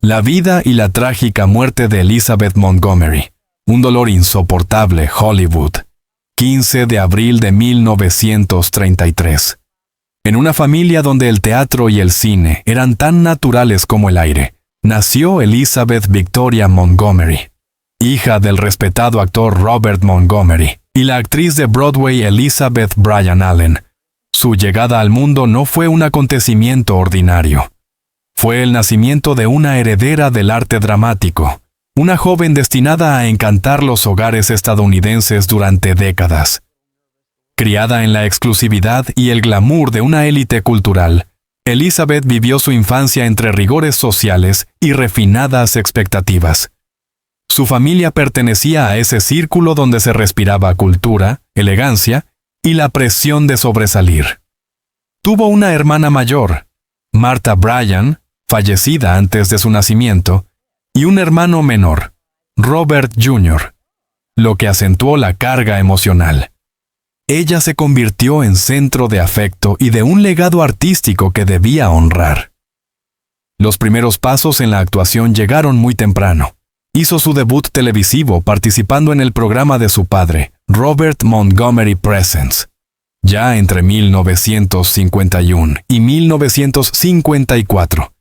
La vida y la trágica muerte de Elizabeth Montgomery. Un dolor insoportable, Hollywood. 15 de abril de 1933. En una familia donde el teatro y el cine eran tan naturales como el aire, nació Elizabeth Victoria Montgomery, hija del respetado actor Robert Montgomery y la actriz de Broadway Elizabeth Bryan Allen. Su llegada al mundo no fue un acontecimiento ordinario. Fue el nacimiento de una heredera del arte dramático, una joven destinada a encantar los hogares estadounidenses durante décadas. Criada en la exclusividad y el glamour de una élite cultural, Elizabeth vivió su infancia entre rigores sociales y refinadas expectativas. Su familia pertenecía a ese círculo donde se respiraba cultura, elegancia y la presión de sobresalir. Tuvo una hermana mayor, Martha Bryan, fallecida antes de su nacimiento, y un hermano menor, Robert Jr., lo que acentuó la carga emocional. Ella se convirtió en centro de afecto y de un legado artístico que debía honrar. Los primeros pasos en la actuación llegaron muy temprano. Hizo su debut televisivo participando en el programa de su padre, Robert Montgomery Presents, ya entre 1951 y 1954,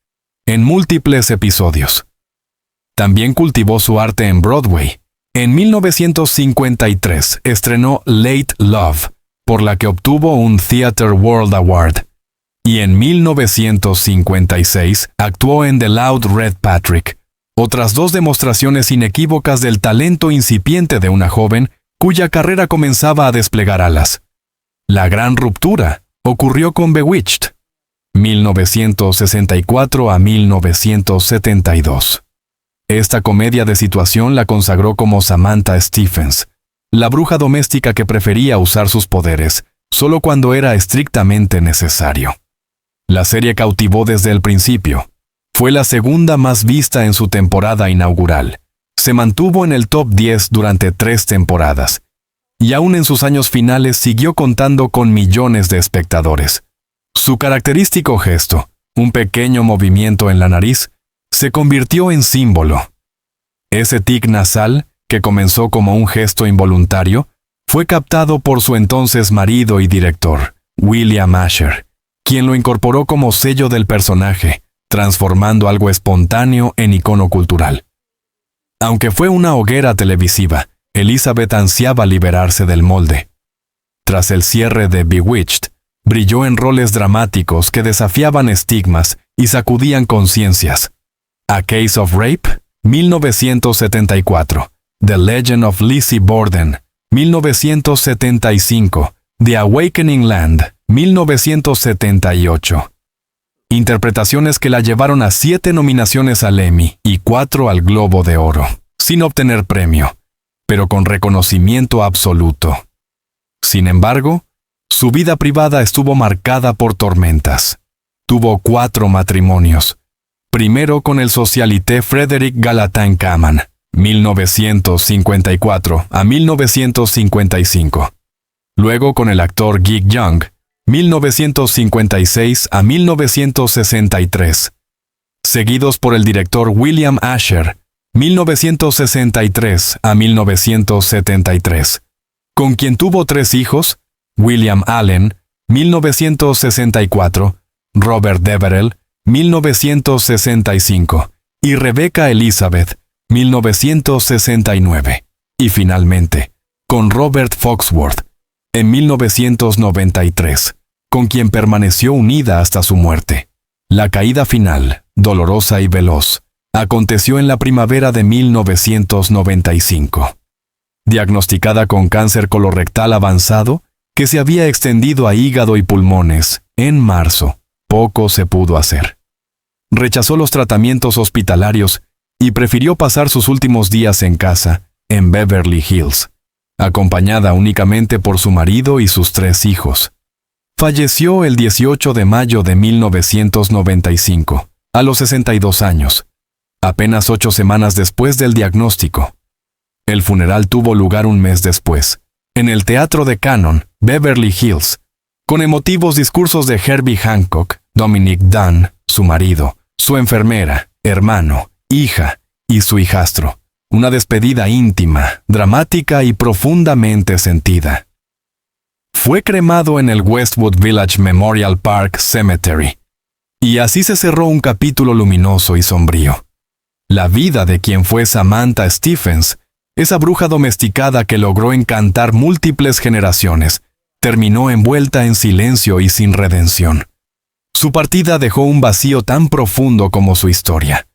en múltiples episodios. También cultivó su arte en Broadway. En 1953 estrenó Late Love, por la que obtuvo un Theatre World Award, y en 1956 actuó en The Loud Red Patrick, otras dos demostraciones inequívocas del talento incipiente de una joven cuya carrera comenzaba a desplegar alas. La gran ruptura ocurrió con Bewitched, 1964 a 1972. Esta comedia de situación la consagró como Samantha Stephens, la bruja doméstica que prefería usar sus poderes solo cuando era estrictamente necesario. La serie cautivó desde el principio. Fue la segunda más vista en su temporada inaugural. Se mantuvo en el top 10 durante 3 temporadas, y aún en sus años finales siguió contando con millones de espectadores. Su característico gesto, un pequeño movimiento en la nariz, se convirtió en símbolo. Ese tic nasal, que comenzó como un gesto involuntario, fue captado por su entonces marido y director, William Asher, quien lo incorporó como sello del personaje, transformando algo espontáneo en icono cultural. Aunque fue una hoguera televisiva, Elizabeth ansiaba liberarse del molde. Tras el cierre de Bewitched, brilló en roles dramáticos que desafiaban estigmas y sacudían conciencias. A Case of Rape, 1974. The Legend of Lizzie Borden, 1975. The Awakening Land, 1978. Interpretaciones que la llevaron a 7 nominaciones al Emmy y 4 al Globo de Oro, sin obtener premio, pero con reconocimiento absoluto. Sin embargo, su vida privada estuvo marcada por tormentas. Tuvo 4 matrimonios. Primero con el socialité Frederick Gallatin Kaman, 1954 a 1955. Luego con el actor Gig Young, 1956 a 1963. Seguidos por el director William Asher, 1963 a 1973, con quien tuvo 3 hijos, William Allen, 1964, Robert Deverell, 1965, y Rebecca Elizabeth, 1969, y finalmente, con Robert Foxworth, en 1993, con quien permaneció unida hasta su muerte. La caída final, dolorosa y veloz, aconteció en la primavera de 1995. Diagnosticada con cáncer colorectal avanzado, que se había extendido a hígado y pulmones, en marzo, poco se pudo hacer. Rechazó los tratamientos hospitalarios y prefirió pasar sus últimos días en casa, en Beverly Hills, acompañada únicamente por su marido y sus 3 hijos. Falleció el 18 de mayo de 1995, a los 62 años, apenas 8 semanas después del diagnóstico. El funeral tuvo lugar un mes después, en el Teatro de Cannon, Beverly Hills, con emotivos discursos de Herbie Hancock, Dominic Dunn, su marido, su enfermera, hermano, hija y su hijastro. Una despedida íntima, dramática y profundamente sentida. Fue cremado en el Westwood Village Memorial Park Cemetery. Y así se cerró un capítulo luminoso y sombrío. La vida de quien fue Samantha Stephens, esa bruja domesticada que logró encantar múltiples generaciones, terminó envuelta en silencio y sin redención. Su partida dejó un vacío tan profundo como su historia.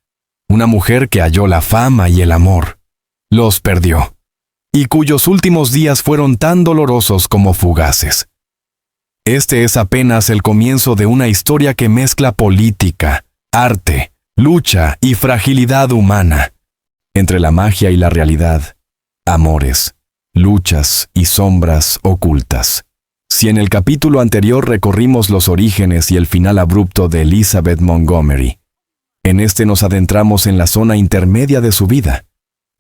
Una mujer que halló la fama y el amor, los perdió, y cuyos últimos días fueron tan dolorosos como fugaces. Este es apenas el comienzo de una historia que mezcla política, arte, lucha y fragilidad humana. Entre la magia y la realidad, amores, luchas y sombras ocultas. Si en el capítulo anterior recorrimos los orígenes y el final abrupto de Elizabeth Montgomery, en este nos adentramos en la zona intermedia de su vida,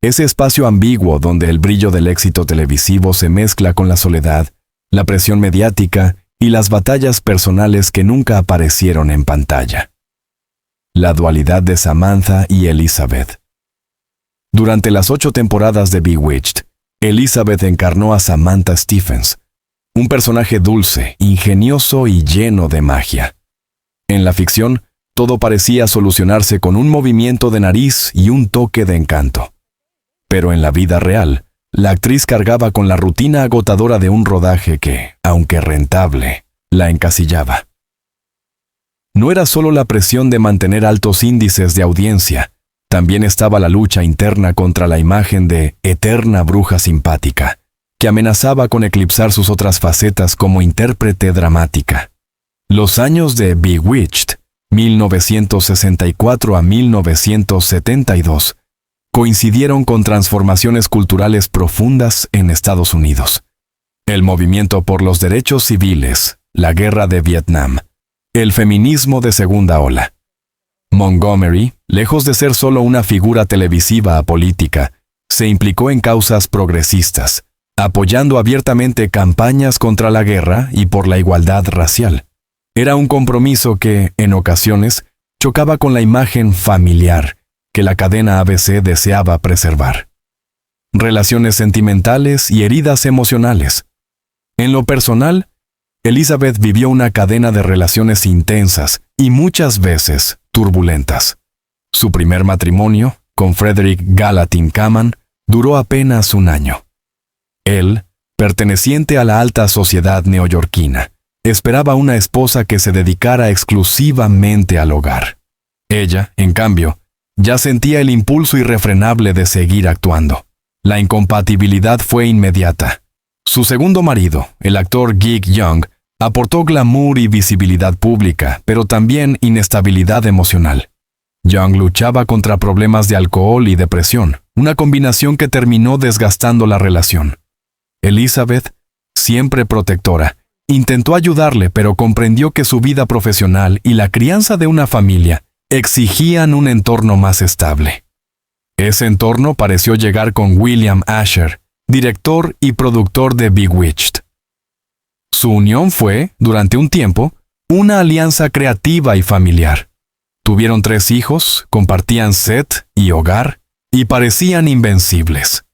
ese espacio ambiguo donde el brillo del éxito televisivo se mezcla con la soledad, la presión mediática y las batallas personales que nunca aparecieron en pantalla. La dualidad de Samantha y Elizabeth. Durante las 8 temporadas de Bewitched, Elizabeth encarnó a Samantha Stephens, un personaje dulce, ingenioso y lleno de magia. En la ficción, todo parecía solucionarse con un movimiento de nariz y un toque de encanto. Pero en la vida real, la actriz cargaba con la rutina agotadora de un rodaje que, aunque rentable, la encasillaba. No era solo la presión de mantener altos índices de audiencia, también estaba la lucha interna contra la imagen de eterna bruja simpática, que amenazaba con eclipsar sus otras facetas como intérprete dramática. Los años de Bewitched, 1964 a 1972, coincidieron con transformaciones culturales profundas en Estados Unidos. El movimiento por los derechos civiles, la guerra de Vietnam, el feminismo de segunda ola. Montgomery, lejos de ser solo una figura televisiva apolítica, se implicó en causas progresistas, apoyando abiertamente campañas contra la guerra y por la igualdad racial. Era un compromiso que, en ocasiones, chocaba con la imagen familiar que la cadena ABC deseaba preservar. Relaciones sentimentales y heridas emocionales. En lo personal, Elizabeth vivió una cadena de relaciones intensas y muchas veces turbulentas. Su primer matrimonio, con Frederick Gallatin Kaman, duró apenas un año. Él, perteneciente a la alta sociedad neoyorquina, esperaba una esposa que se dedicara exclusivamente al hogar. Ella, en cambio, ya sentía el impulso irrefrenable de seguir actuando. La incompatibilidad fue inmediata. Su segundo marido, el actor Gig Young, aportó glamour y visibilidad pública, pero también inestabilidad emocional. Young luchaba contra problemas de alcohol y depresión, una combinación que terminó desgastando la relación. Elizabeth, siempre protectora, intentó ayudarle, pero comprendió que su vida profesional y la crianza de una familia exigían un entorno más estable. Ese entorno pareció llegar con William Asher, director y productor de Bewitched. Su unión fue, durante un tiempo, una alianza creativa y familiar. Tuvieron 3 hijos, compartían set y hogar, y parecían invencibles.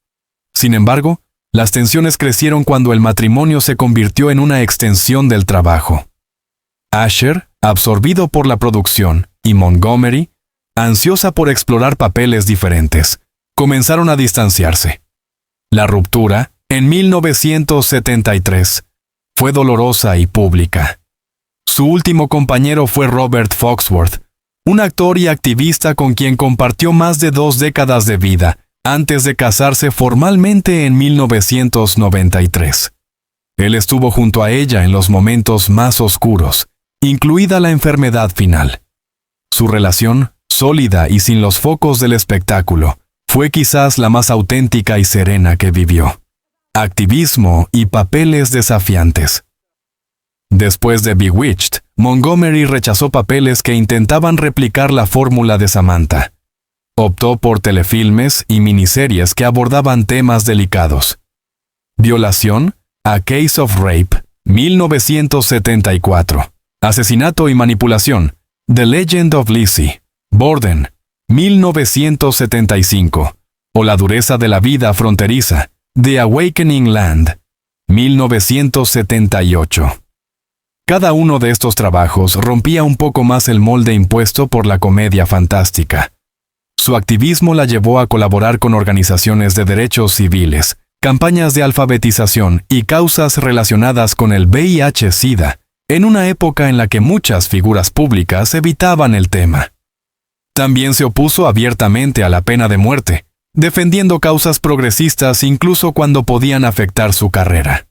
Sin embargo, las tensiones crecieron cuando el matrimonio se convirtió en una extensión del trabajo. Asher, absorbido por la producción, y Montgomery, ansiosa por explorar papeles diferentes, comenzaron a distanciarse. La ruptura, en 1973, fue dolorosa y pública. Su último compañero fue Robert Foxworth, un actor y activista con quien compartió más de 2 décadas de vida, antes de casarse formalmente en 1993. Él estuvo junto a ella en los momentos más oscuros, incluida la enfermedad final. Su relación, sólida y sin los focos del espectáculo, fue quizás la más auténtica y serena que vivió. Activismo y papeles desafiantes. Después de Bewitched, Montgomery rechazó papeles que intentaban replicar la fórmula de Samantha. Optó por telefilmes y miniseries que abordaban temas delicados. Violación, A Case of Rape, 1974. Asesinato y manipulación, The Legend of Lizzie, Borden, 1975, o La dureza de la vida fronteriza, The Awakening Land, 1978. Cada uno de estos trabajos rompía un poco más el molde impuesto por la comedia fantástica. Su activismo la llevó a colaborar con organizaciones de derechos civiles, campañas de alfabetización y causas relacionadas con el VIH-Sida, en una época en la que muchas figuras públicas evitaban el tema. También se opuso abiertamente a la pena de muerte, defendiendo causas progresistas incluso cuando podían afectar su carrera.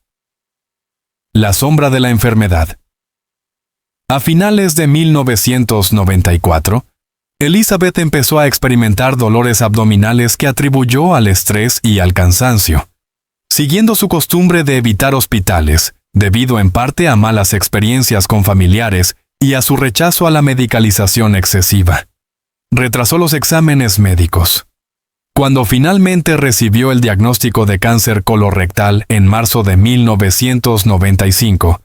La sombra de la enfermedad. A finales de 1994, Elizabeth empezó a experimentar dolores abdominales que atribuyó al estrés y al cansancio, siguiendo su costumbre de evitar hospitales, debido en parte a malas experiencias con familiares y a su rechazo a la medicalización excesiva. Retrasó los exámenes médicos. Cuando finalmente recibió el diagnóstico de cáncer colorectal en marzo de 1995,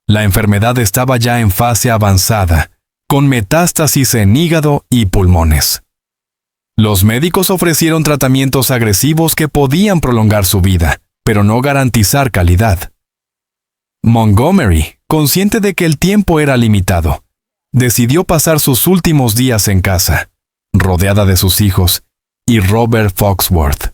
la enfermedad estaba ya en fase avanzada, con metástasis en hígado y pulmones. Los médicos ofrecieron tratamientos agresivos que podían prolongar su vida, pero no garantizar calidad. Montgomery, consciente de que el tiempo era limitado, decidió pasar sus últimos días en casa, rodeada de sus hijos, y Robert Foxworth.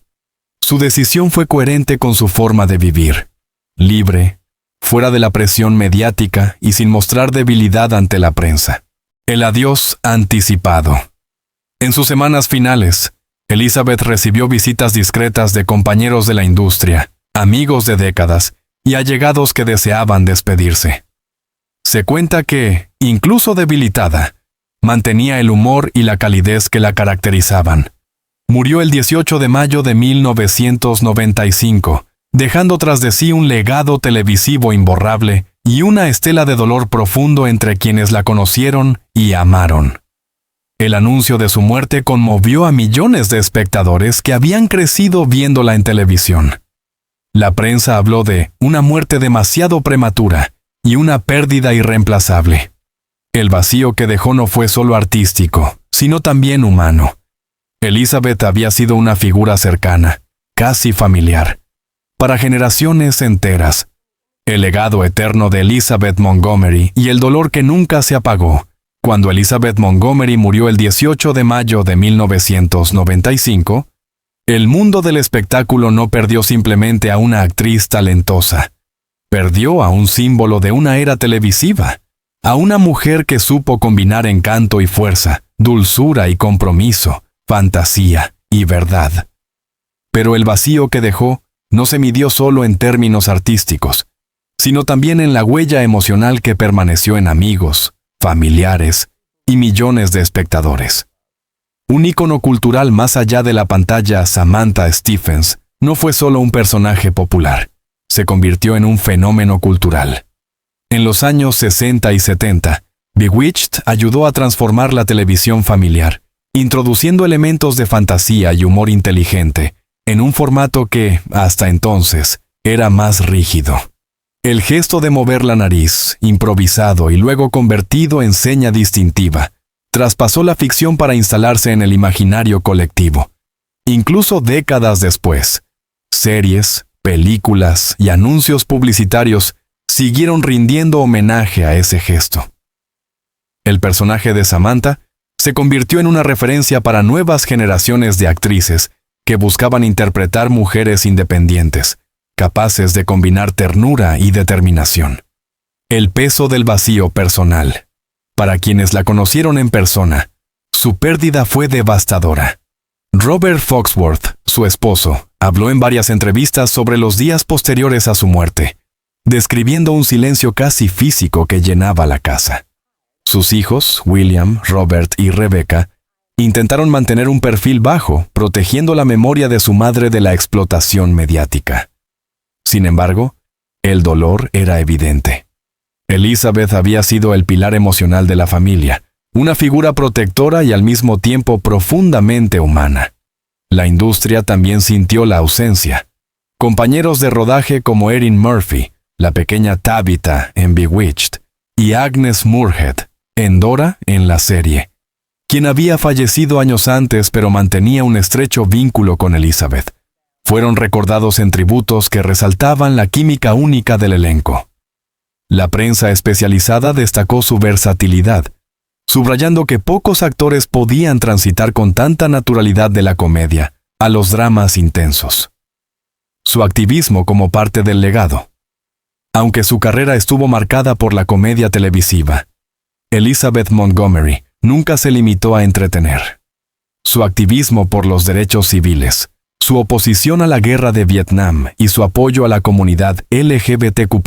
Su decisión fue coherente con su forma de vivir, libre, fuera de la presión mediática y sin mostrar debilidad ante la prensa. El adiós anticipado. En sus semanas finales, Elizabeth recibió visitas discretas de compañeros de la industria, amigos de décadas y allegados que deseaban despedirse. Se cuenta que, incluso debilitada, mantenía el humor y la calidez que la caracterizaban. Murió el 18 de mayo de 1995, dejando tras de sí un legado televisivo imborrable y una estela de dolor profundo entre quienes la conocieron y amaron. El anuncio de su muerte conmovió a millones de espectadores que habían crecido viéndola en televisión. La prensa habló de una muerte demasiado prematura y una pérdida irreemplazable. El vacío que dejó no fue solo artístico, sino también humano. Elizabeth había sido una figura cercana, casi familiar, para generaciones enteras. El legado eterno de Elizabeth Montgomery y el dolor que nunca se apagó. Cuando Elizabeth Montgomery murió el 18 de mayo de 1995, el mundo del espectáculo no perdió simplemente a una actriz talentosa. Perdió a un símbolo de una era televisiva, a una mujer que supo combinar encanto y fuerza, dulzura y compromiso, fantasía y verdad. Pero el vacío que dejó no se midió solo en términos artísticos, sino también en la huella emocional que permaneció en amigos, familiares y millones de espectadores. Un ícono cultural más allá de la pantalla, Samantha Stephens no fue solo un personaje popular, se convirtió en un fenómeno cultural. En los años 60 y 70, Bewitched ayudó a transformar la televisión familiar, introduciendo elementos de fantasía y humor inteligente, en un formato que, hasta entonces, era más rígido. El gesto de mover la nariz, improvisado y luego convertido en seña distintiva, traspasó la ficción para instalarse en el imaginario colectivo. Incluso décadas después, series, películas y anuncios publicitarios siguieron rindiendo homenaje a ese gesto. El personaje de Samantha se convirtió en una referencia para nuevas generaciones de actrices que buscaban interpretar mujeres independientes, capaces de combinar ternura y determinación. El peso del vacío personal. Para quienes la conocieron en persona, su pérdida fue devastadora. Robert Foxworth, su esposo, habló en varias entrevistas sobre los días posteriores a su muerte, describiendo un silencio casi físico que llenaba la casa. Sus hijos, William, Robert y Rebecca, intentaron mantener un perfil bajo, protegiendo la memoria de su madre de la explotación mediática. Sin embargo, el dolor era evidente. Elizabeth había sido el pilar emocional de la familia, una figura protectora y al mismo tiempo profundamente humana. La industria también sintió la ausencia. Compañeros de rodaje como Erin Murphy, la pequeña Tabitha en Bewitched, y Agnes Moorehead, en Dora en la serie, quien había fallecido años antes pero mantenía un estrecho vínculo con Elizabeth. Fueron recordados en tributos que resaltaban la química única del elenco. La prensa especializada destacó su versatilidad, subrayando que pocos actores podían transitar con tanta naturalidad de la comedia a los dramas intensos. Su activismo como parte del legado. Aunque su carrera estuvo marcada por la comedia televisiva, Elizabeth Montgomery nunca se limitó a entretener. Su activismo por los derechos civiles, su oposición a la guerra de Vietnam y su apoyo a la comunidad LGBTQ+,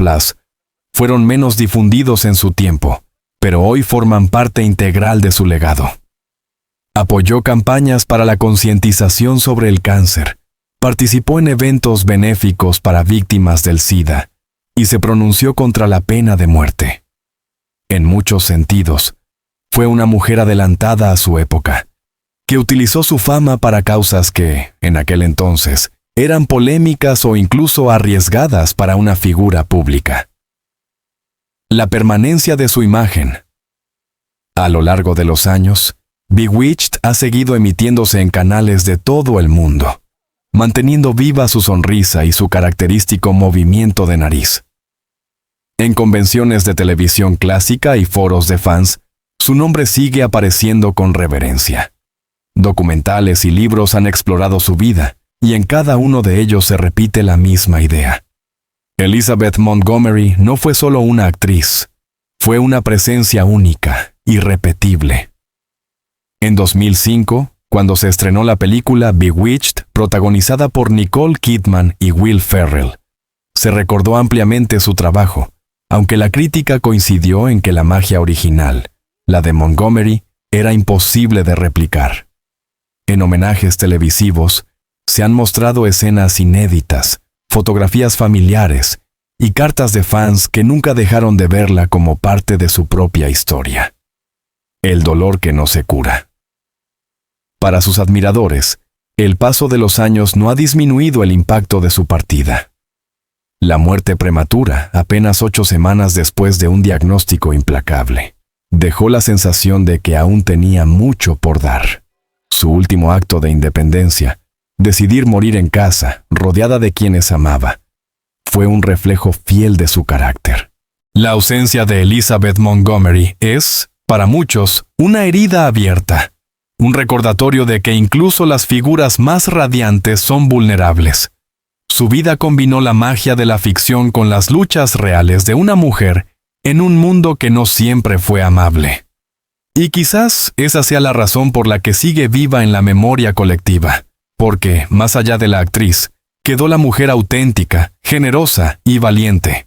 fueron menos difundidos en su tiempo, pero hoy forman parte integral de su legado. Apoyó campañas para la concientización sobre el cáncer, participó en eventos benéficos para víctimas del SIDA y se pronunció contra la pena de muerte. En muchos sentidos, fue una mujer adelantada a su época, que utilizó su fama para causas que, en aquel entonces, eran polémicas o incluso arriesgadas para una figura pública. La permanencia de su imagen. A lo largo de los años, Bewitched ha seguido emitiéndose en canales de todo el mundo, manteniendo viva su sonrisa y su característico movimiento de nariz. En convenciones de televisión clásica y foros de fans, su nombre sigue apareciendo con reverencia. Documentales y libros han explorado su vida, y en cada uno de ellos se repite la misma idea. Elizabeth Montgomery no fue solo una actriz, fue una presencia única, irrepetible. En 2005, cuando se estrenó la película Bewitched, protagonizada por Nicole Kidman y Will Ferrell, se recordó ampliamente su trabajo, aunque la crítica coincidió en que la magia original, la de Montgomery, era imposible de replicar. En homenajes televisivos, se han mostrado escenas inéditas, fotografías familiares y cartas de fans que nunca dejaron de verla como parte de su propia historia. El dolor que no se cura. Para sus admiradores, el paso de los años no ha disminuido el impacto de su partida. La muerte prematura, apenas 8 semanas después de un diagnóstico implacable, dejó la sensación de que aún tenía mucho por dar. Su último acto de independencia, decidir morir en casa, rodeada de quienes amaba, fue un reflejo fiel de su carácter. La ausencia de Elizabeth Montgomery es, para muchos, una herida abierta, un recordatorio de que incluso las figuras más radiantes son vulnerables. Su vida combinó la magia de la ficción con las luchas reales de una mujer en un mundo que no siempre fue amable. Y quizás esa sea la razón por la que sigue viva en la memoria colectiva, porque, más allá de la actriz, quedó la mujer auténtica, generosa y valiente.